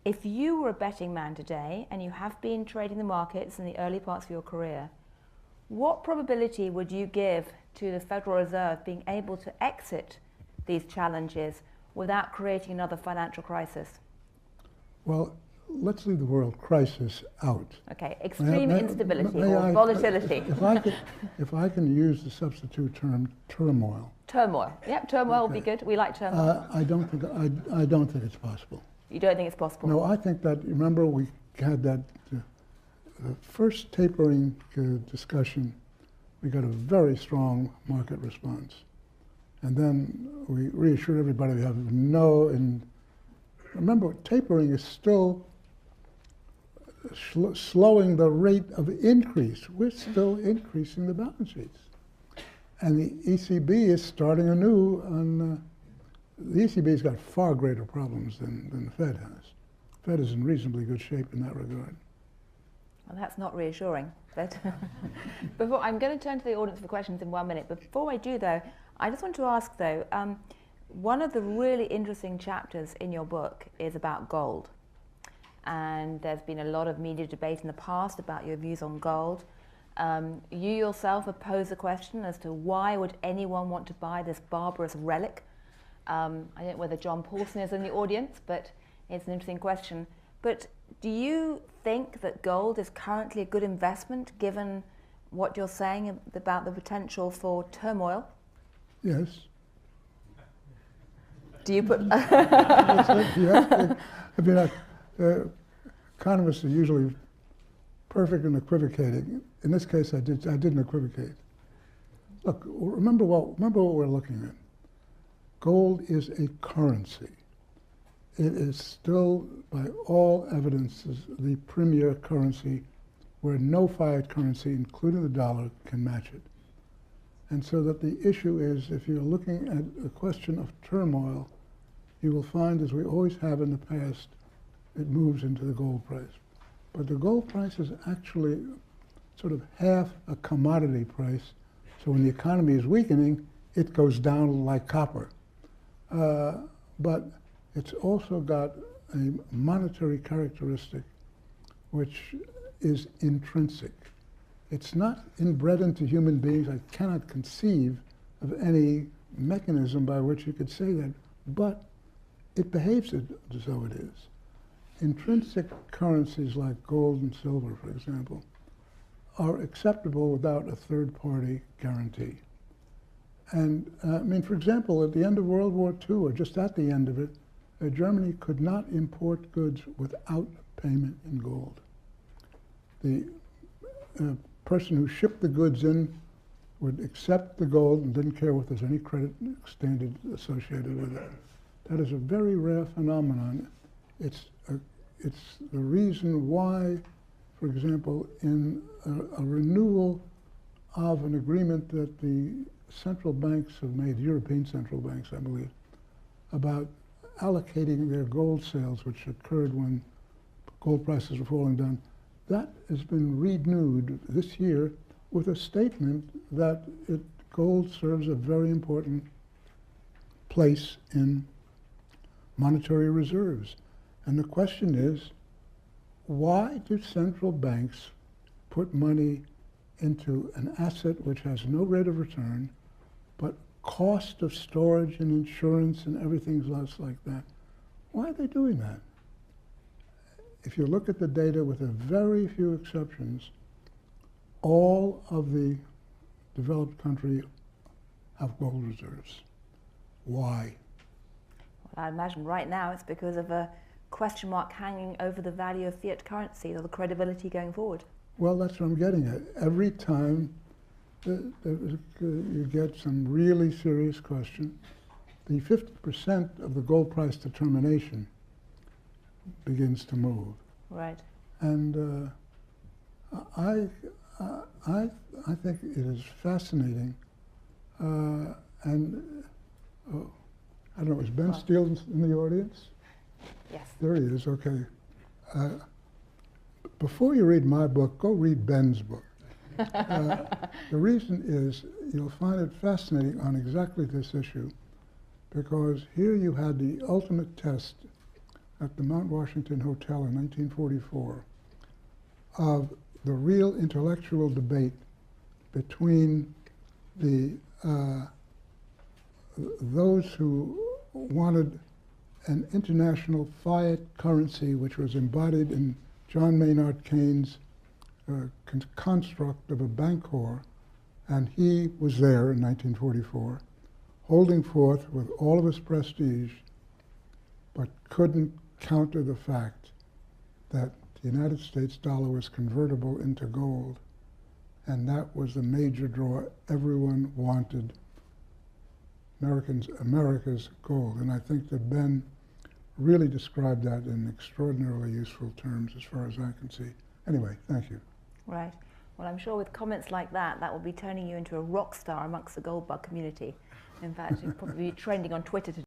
if you were a betting man today, and you have been trading the markets in the early parts of your career, what probability would you give to the Federal Reserve being able to exit these challenges without creating another financial crisis? Well, let's leave the world crisis out. Okay, extreme instability or volatility. If I can use the substitute term turmoil. Turmoil. Yep, turmoil would be good. We like turmoil. I don't think it's possible. You don't think it's possible? No, I think that, remember we had that the first tapering discussion, we got a very strong market response. And then we reassured everybody we have no, and remember, tapering is still slowing the rate of increase. We're still increasing the balance sheets. And the ECB is starting anew on, the ECB's got far greater problems than the Fed has. The Fed is in reasonably good shape in that regard. Well, that's not reassuring. But before, I'm going to turn to the audience for questions in 1 minute. But before I do, though, I just want to ask, though, one of the really interesting chapters in your book is about gold. And there's been a lot of media debate in the past about your views on gold. You yourself have posed the question as to why would anyone want to buy this barbarous relic? I don't know whether John Paulson is in the audience, but it's an interesting question. But do you think that gold is currently a good investment given what you're saying about the potential for turmoil? Yes. Do you put... Economists are usually perfect in equivocating. In this case, I didn't equivocate. Look, remember what we're looking at. Gold is a currency. It is still, by all evidences, the premier currency where no fiat currency, including the dollar, can match it. And so that the issue is, if you're looking at a question of turmoil, you will find, as we always have in the past, it moves into the gold price. But the gold price is actually sort of half a commodity price. So when the economy is weakening, it goes down like copper. But it's also got a monetary characteristic which is intrinsic. It's not inbred into human beings. I cannot conceive of any mechanism by which you could say that, but it behaves as though it is. Intrinsic currencies like gold and silver, for example, are acceptable without a third-party guarantee. And I mean, for example, at the end of World War II, or just at the end of it, Germany could not import goods without payment in gold. The person who shipped the goods in would accept the gold and didn't care if there's any credit standard associated with it. That is a very rare phenomenon. It's the reason why, for example, in a renewal of an agreement that the central banks have made, European central banks, I believe, about allocating their gold sales, which occurred when gold prices were falling down, that has been renewed this year with a statement that gold serves a very important place in monetary reserves. And the question is, why do central banks put money into an asset which has no rate of return, but cost of storage and insurance and everything else like that? Why are they doing that? If you look at the data, with a very few exceptions, all of the developed countries have gold reserves. Why? Well, I imagine right now it's because of a question mark hanging over the value of fiat currency or the credibility going forward. Well, that's what I'm getting at. Every time you get some really serious question, the 50% of the gold price determination begins to move. Right. And I think it is fascinating. And I don't know, is Ben Steele in the audience? Yes. There he is, okay. Before you read my book, go read Ben's book. The reason is you'll find it fascinating on exactly this issue, because here you had the ultimate test at the Mount Washington Hotel in 1944 of the real intellectual debate between the those who wanted an international fiat currency, which was embodied in John Maynard Keynes' construct of a bancor, and he was there in 1944, holding forth with all of his prestige, but couldn't counter the fact that the United States dollar was convertible into gold, and that was the major draw. Everyone wanted America's gold, and I think that Ben really described that in extraordinarily useful terms as far as I can see. Anyway, thank you. Right. Well, I'm sure with comments like that, that will be turning you into a rock star amongst the gold bug community. In fact, you'll probably be trending on Twitter today.